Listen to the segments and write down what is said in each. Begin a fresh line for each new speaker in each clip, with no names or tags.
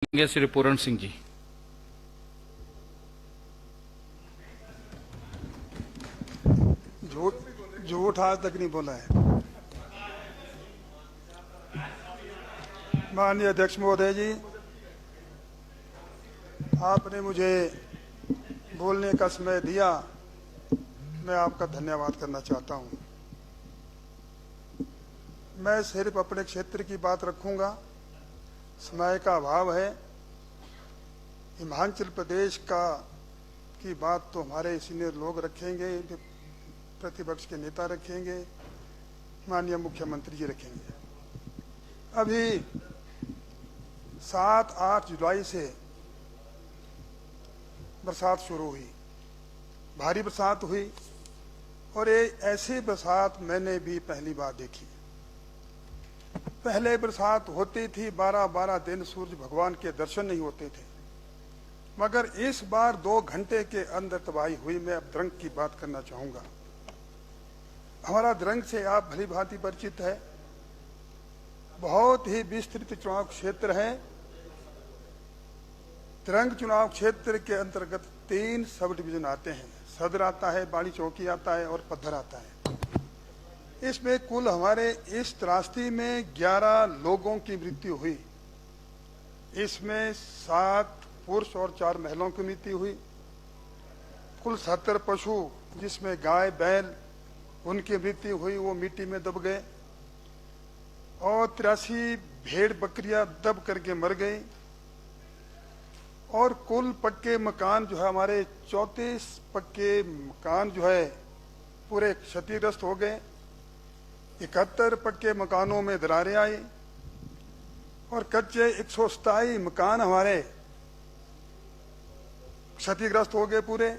करेंगे श्री पूरण सिंह जी।
झूठ झूठ आज तक नहीं बोला है। माननीय अध्यक्ष महोदय जी, आपने मुझे बोलने का समय दिया, मैं आपका धन्यवाद करना चाहता हूं। मैं सिर्फ अपने क्षेत्र की बात रखूंगा, समय का अभाव है। हिमाचल प्रदेश की बात तो हमारे सीनियर लोग रखेंगे, प्रतिपक्ष के नेता रखेंगे, माननीय मुख्यमंत्री जी रखेंगे। अभी 7-8 जुलाई से बरसात शुरू हुई, भारी बरसात हुई और ये ऐसी बरसात मैंने भी पहली बार देखी। पहले बरसात होती थी 12-12 दिन सूरज भगवान के दर्शन नहीं होते थे, मगर इस बार 2 घंटे के अंदर तबाही हुई। मैं अब द्रंग की बात करना चाहूंगा। हमारा द्रंग से आप भली भांति परिचित है, बहुत ही विस्तृत चुनाव क्षेत्र है। द्रंग चुनाव क्षेत्र के अंतर्गत 3 सब डिवीजन आते हैं, सदर आता है, बाड़ी चौकी आता है और पद्धर आता है। इसमें कुल हमारे इस त्रासदी में 11 लोगों की मृत्यु हुई। इसमें 7 पुरुष और 4 महिलाओं की मृत्यु हुई। कुल 70 पशु, जिसमें गाय बैल, उनकी मृत्यु हुई, वो मिट्टी में दब गए। और 83 भेड़ बकरियां दब करके मर गई। और कुल पक्के मकान जो है, हमारे 34 पक्के मकान जो है पूरे क्षतिग्रस्त हो गए। 71 पक्के मकानों में दरारें आई और कच्चे 127 मकान हमारे क्षतिग्रस्त हो गए पूरे।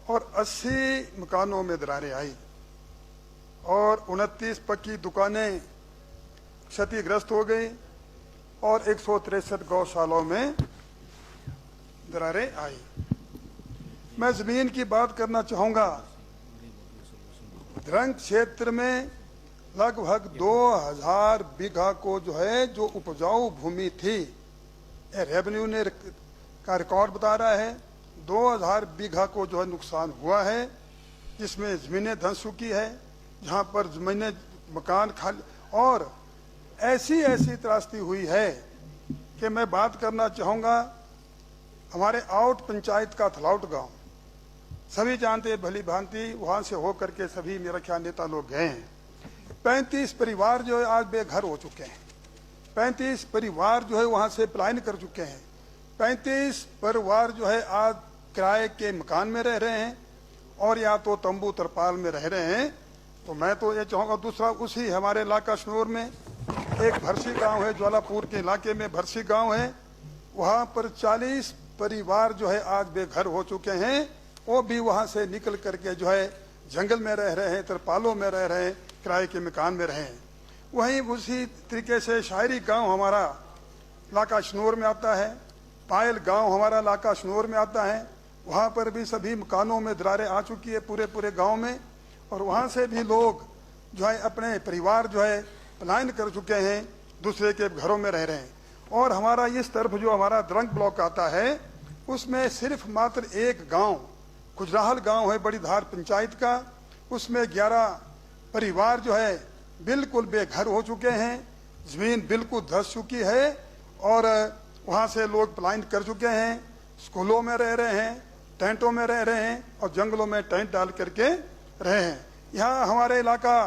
और 80 मकानों में दरारें आई और 29 पक्की दुकानें क्षतिग्रस्त हो गई और 163 गौशालाओं में दरारें आई। मैं जमीन की बात करना चाहूंगा। द्रंग क्षेत्र में लगभग 2000 बीघा को जो है, जो उपजाऊ भूमि थी, रेवेन्यू ने का रिकॉर्ड बता रहा है, 2000 बीघा को जो है नुकसान हुआ है, जिसमें जमीनें धंस चुकी है, जहां पर जमीनें मकान खाली। और ऐसी त्रासदी हुई है कि मैं बात करना चाहूंगा। हमारे आउट पंचायत का थलाउट गांव, सभी जानते हैं भली भांति, वहां से होकर के सभी मेरा ख्याल नेता लोग गए हैं। 35 परिवार जो है आज बेघर हो चुके हैं। 35 परिवार जो है वहां से पलायन कर चुके हैं। 35 परिवार जो है आज किराए के मकान में रह रहे हैं और या तो तंबू तरपाल में रह रहे हैं। तो मैं तो ये चाहूंगा, दूसरा उसी हमारे इलाका शनौर में एक भरसी गांव है, ज्वालापुर के इलाके में भरसी गांव है, वहां पर 40 परिवार जो है आज बेघर हो चुके हैं। वो भी वहां से निकल करके जो है जंगल में रह रहे हैं, तरपालों में रह रहे हैं, किराए के मकान में रहे हैं। वहीं उसी तरीके से शायरी गांव हमारा इलाका शनौर में आता है, पायल गांव हमारा इलाका शनौर में आता है, वहां पर भी सभी मकानों में दरारें आ चुकी है पूरे गांव में। और वहां से भी लोग जो है अपने परिवार जो है पलायन कर चुके हैं, दूसरे के घरों में रह रहे हैं। और हमारा इस तरफ जो हमारा द्रंग ब्लॉक आता है, उसमें सिर्फ मात्र एक गांव खुजराहल गांव है, बड़ी धार पंचायत का, उसमें 11 परिवार जो है बिल्कुल बेघर हो चुके हैं, जमीन बिल्कुल धंस चुकी है और वहां से लोग पलायन कर चुके हैं, स्कूलों में रह रहे हैं, टेंटों में रह रहे हैं और जंगलों में टेंट डाल करके रहे हैं। यहाँ हमारे इलाका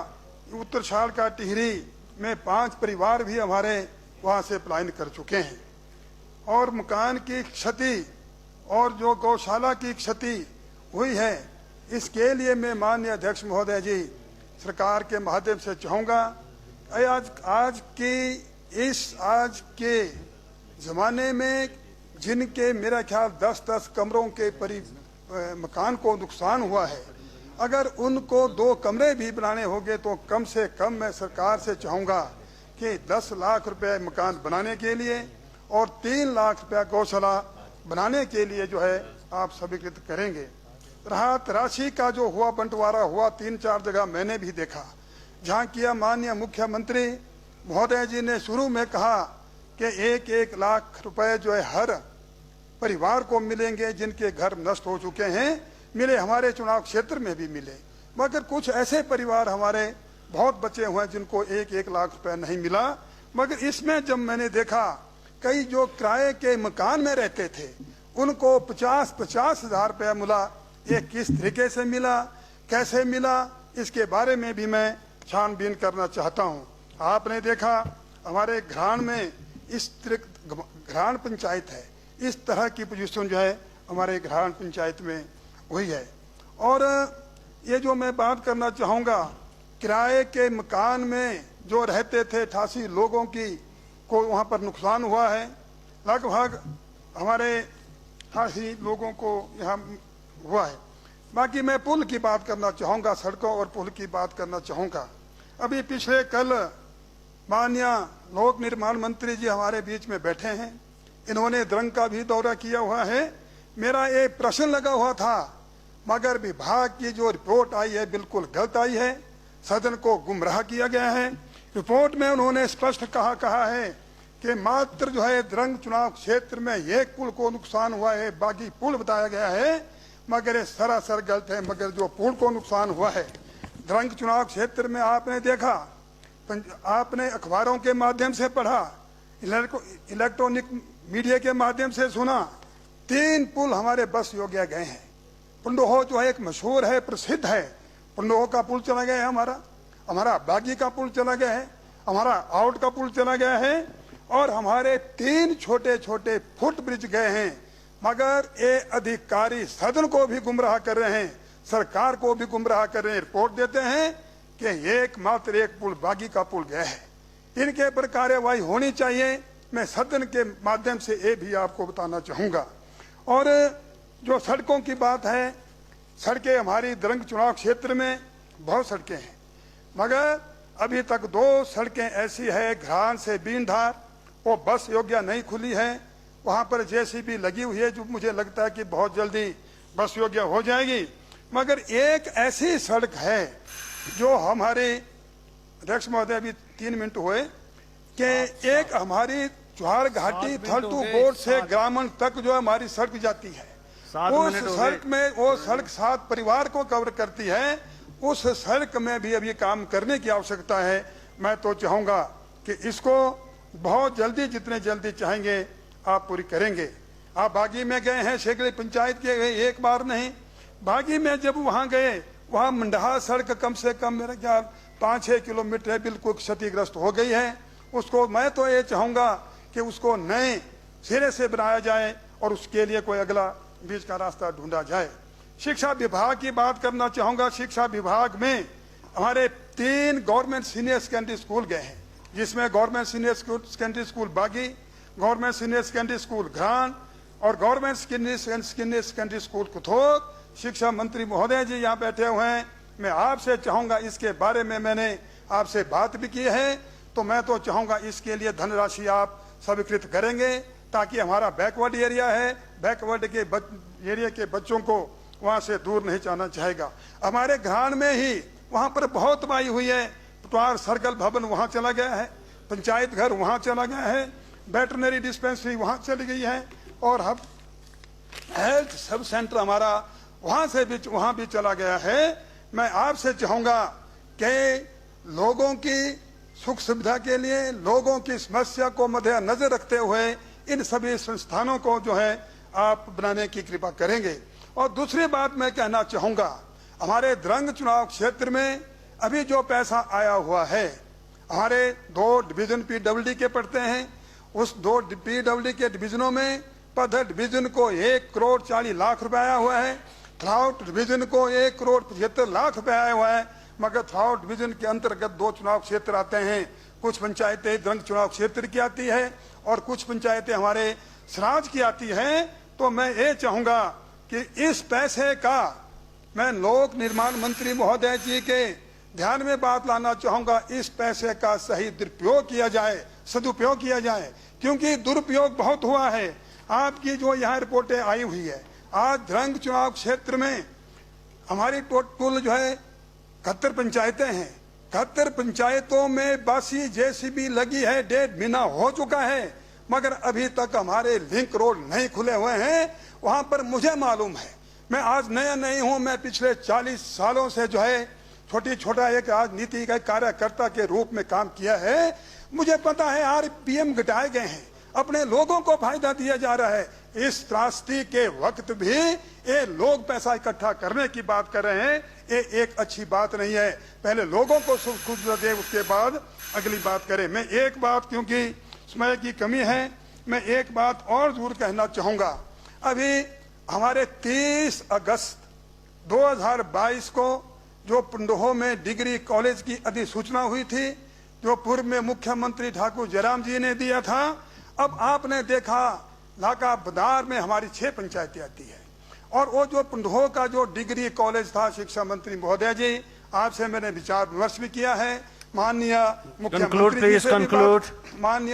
उत्तर शाल का टिहरी में 5 परिवार भी हमारे वहां से पलायन कर चुके हैं। और मकान की क्षति और जो गौशाला की क्षति हुई है, इसके लिए मैं माननीय अध्यक्ष महोदय जी सरकार के माध्यम से चाहूंगा, आज के जमाने में जिनके मेरा ख्याल 10-10 कमरों के मकान को नुकसान हुआ है, अगर उनको 2 कमरे भी बनाने होंगे तो कम से कम मैं सरकार से चाहूंगा कि 10 लाख रुपए मकान बनाने के लिए और 3 लाख रुपया गौशाला बनाने के लिए जो है आप स्वीकृत करेंगे। राहत राशि का जो हुआ बंटवारा हुआ 3-4 जगह मैंने भी देखा, जहां किया माननीय मुख्यमंत्री महोदय जी ने शुरू में कहा कि 1-1 लाख रुपए जो है हर परिवार को मिलेंगे जिनके घर नष्ट हो चुके हैं, मिले, हमारे चुनाव क्षेत्र में भी मिले। मगर कुछ ऐसे परिवार हमारे बहुत बचे हुए हैं जिनको 1-1 लाख रुपए नहीं मिला। मगर इसमें जब मैंने देखा कई जो किराए के मकान में रहते थे उनको 50-50 हजार रुपया मिला, ये किस तरीके से मिला, कैसे मिला, इसके बारे में भी मैं छानबीन करना चाहता हूँ। आपने देखा हमारे घरान में इस घरान पंचायत है, इस तरह की पोजीशन जो है हमारे घरान पंचायत में हुई है। और ये जो मैं बात करना चाहूँगा, किराए के मकान में जो रहते थे 88 लोगों की को वहाँ पर नुकसान हुआ है, लगभग हमारे 88 लोगों को यहाँ हुआ है। बाकी मैं पुल की बात करना चाहूँगा, सड़कों और पुल की बात करना चाहूँगा। अभी पिछले कल माननीय लोक निर्माण मंत्री जी हमारे बीच में बैठे हैं, इन्होंने द्रंग का भी दौरा किया हुआ है। मेरा एक प्रश्न लगा हुआ था, मगर विभाग की जो रिपोर्ट आई है बिल्कुल गलत आई है, सदन को गुमराह किया गया है। रिपोर्ट में उन्होंने स्पष्ट कहा है कि मात्र जो है द्रंग चुनाव क्षेत्र में एक पुल को नुकसान हुआ है, बाकी पुल बताया गया है, मगर ये सरासर गलत है। मगर जो पुल को नुकसान हुआ है द्रंग चुनाव क्षेत्र में, आपने देखा, आपने अखबारों के माध्यम से पढ़ा, इलेक्ट्रॉनिक मीडिया के माध्यम से सुना, 3 पुल हमारे बस योग्य गए हैं। पंडोह जो है एक मशहूर है, प्रसिद्ध है, पंडोह का पुल चला गया है, हमारा बागी का पुल चला गया है, हमारा आउट का पुल चला गया है, और हमारे 3 छोटे छोटे फुट ब्रिज गए हैं। मगर ये अधिकारी सदन को भी गुमराह कर रहे हैं, सरकार को भी गुमराह कर रहे हैं। रिपोर्ट देते हैं कि मात्र एक पुल बागी का पुल गया है। इनके पर कार्यवाही होनी चाहिए। मैं सदन के माध्यम से ये भी आपको बताना चाहूँगा। और जो सड़कों की बात है, सड़कें हमारी द्रंग चुनाव क्षेत्र में बहुत सड़कें हैं, मगर अभी तक 2 सड़कें ऐसी है, घरान से बीनधार, वो बस योग्य नहीं खुली है। वहाँ पर जेसीबी लगी हुई है, जो मुझे लगता है कि बहुत जल्दी बस योग्य हो जाएगी। मगर एक ऐसी सड़क है जो हमारे अध्यक्ष महोदय, अभी 3 मिनट हुए, कि एक हमारी चौहार घाटी थलतू बोर्ड से ग्रामीण तक जो हमारी सड़क जाती है, उस सड़क में वो सड़क 7 परिवार को कवर करती है। उस सड़क में भी अभी काम करने की आवश्यकता है। मैं तो चाहूंगा कि इसको बहुत जल्दी, जितने जल्दी चाहेंगे आप पूरी करेंगे। आप बागी में गए हैं, शेखली पंचायत के गए, एक बार नहीं। बागी में जब वहां गए, वहां मंडहा सड़क कम से कम मेरा ख्याल 5-6 किलोमीटर है, बिल्कुल क्षतिग्रस्त हो गई है। उसको मैं तो ये चाहूंगा कि उसको नए सिरे से बनाया जाए और उसके लिए कोई अगला बीच का रास्ता ढूंढा जाए। शिक्षा विभाग की बात करना चाहूंगा। शिक्षा विभाग में हमारे 3 गवर्नमेंट सीनियर सेकेंडरी स्कूल गए हैं, जिसमें गवर्नमेंट सीनियर सेकेंडरी स्कूल बागी, गवर्नमेंट सीनियर सेकेंडरी स्कूल घरान और गवर्नमेंट सीनियर सेकेंडरी स्कूल कुथोक। शिक्षा मंत्री महोदय जी यहाँ बैठे हुए हैं, मैं आपसे चाहूंगा, इसके बारे में मैंने आपसे बात भी की है, तो मैं तो चाहूंगा इसके लिए धनराशि आप स्वीकृत करेंगे, ताकि हमारा बैकवर्ड एरिया है, बैकवर्ड के एरिया के बच्चों को वहां से दूर नहीं जाना चाहेगा। हमारे घरान में ही वहां पर बहुत तबाही हुई है, पटवार सर्कल भवन वहां चला गया है, पंचायत घर वहां चला गया है, वेटरनरी डिस्पेंसरी वहां चली गई है, और अब हेल्थ सब सेंटर हमारा वहां भी चला गया है। मैं आपसे चाहूंगा कि लोगों की सुख सुविधा के लिए, लोगों की समस्या को मद्देनजर रखते हुए इन सभी संस्थानों को जो है आप बनाने की कृपा करेंगे। और दूसरी बात मैं कहना चाहूंगा, हमारे द्रंग चुनाव क्षेत्र में अभी जो पैसा आया हुआ है, हमारे 2 डिवीजन पीडब्ल्यूडी के पड़ते हैं, उस 2 पीडब्ल्यूडी के डिवीजनों में पधर डिवीजन को 1 करोड़ 40 लाख रुपए आया हुआ है, थ्राउट डिवीजन को 1 करोड़ 75 लाख रुपए आया हुआ है। मगर थ्राउट डिवीजन के अंतर्गत 2 चुनाव क्षेत्र आते हैं, कुछ पंचायतें द्रंग चुनाव क्षेत्र की आती है और कुछ पंचायतें हमारे सराज की आती है। तो मैं ये चाहूंगा कि इस पैसे का मैं लोक निर्माण मंत्री महोदय जी के ध्यान में बात लाना चाहूंगा, इस पैसे का सही दुरुपयोग किया जाए, सदुपयोग किया जाए, क्योंकि दुरुपयोग बहुत हुआ है। आपकी जो यहाँ रिपोर्टें आई हुई है, आज द्रंग चुनाव क्षेत्र में हमारी टोटल जो है 71 पंचायतें हैं, 71 पंचायतों में बासी जेसीबी लगी है, 1.5 महीना हो चुका है, मगर अभी तक हमारे लिंक रोड नहीं खुले हुए हैं। वहां पर मुझे मालूम है, मैं आज नया नहीं हूं, मैं पिछले 40 सालों से जो है छोटा एक राजनीति का कार्यकर्ता के रूप में काम किया है। मुझे पता है आरपीएम घटाए गए हैं, अपने लोगों को फायदा दिया जा रहा है। इस त्रासदी के वक्त भी ये लोग पैसा इकट्ठा करने की बात कर रहे हैं, ये एक अच्छी बात नहीं है। पहले लोगों को सुख दे, उसके बाद अगली बात करें। मैं एक बात, क्योंकि समय की कमी है, मैं एक बात और जरूर कहना चाहूंगा। अभी हमारे 30 अगस्त 2022 को जो पंडोह में डिग्री कॉलेज की अधिसूचना हुई थी, जो पूर्व में मुख्यमंत्री ठाकुर जयराम जी ने दिया था, अब आपने देखा लाका बदार में हमारी 6 पंचायतें आती है। और वो जो पंडोह का जो डिग्री कॉलेज था, शिक्षा मंत्री महोदय जी, आपसे मैंने विचार विमर्श भी किया है, माननीय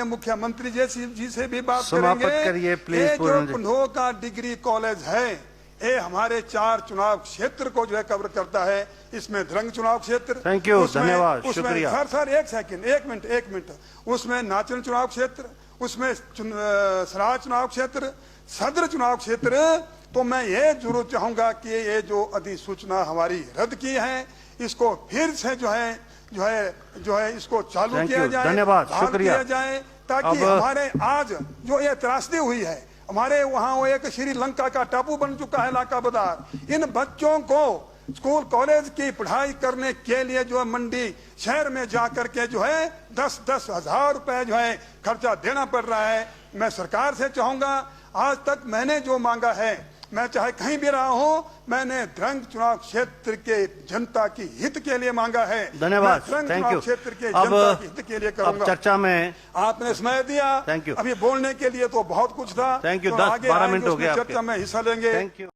मुख्यमंत्री जी से भी बात करेंगे। ये जो पंडोह का डिग्री कॉलेज है, ये हमारे 4 चुनाव क्षेत्र को जो है कवर करता है। इसमें धरंग चुनाव क्षेत्र,
थैंक यू, धन्यवाद, शुक्रिया।
सर एक मिनट, उसमें नाचन चुनाव क्षेत्र, उसमें सराज चुनाव क्षेत्र, सदर चुनाव क्षेत्र। तो मैं ये जरूर चाहूंगा कि ये जो अधिसूचना हमारी रद्द की है, इसको फिर से जो है इसको चालू किया जाए,
धन्यवाद, शुक्रिया
जाए, ताकि हमारे आज जो ये त्रासदी हुई है, हमारे वहाँ वो एक श्रीलंका का टापू बन चुका है लाका बदार। इन बच्चों को स्कूल कॉलेज की पढ़ाई करने के लिए जो है मंडी शहर में जाकर के जो है 10-10 हजार रुपए जो है खर्चा देना पड़ रहा है। मैं सरकार से चाहूंगा, आज तक मैंने जो मांगा है, मैं चाहे कहीं भी रहा हूं, मैंने धरंग चुनाव क्षेत्र के जनता की हित के लिए मांगा है।
धन्यवाद,
थैंक यू। क्षेत्र के जनता की हित के लिए करूंगा।
चर्चा में
आपने समय दिया,
थैंक यू।
अभी बोलने के लिए तो बहुत कुछ था।
Thank you.
तो
10-12 मिनट हो गए,
चर्चा में हिस्सा लेंगे।
Thank you.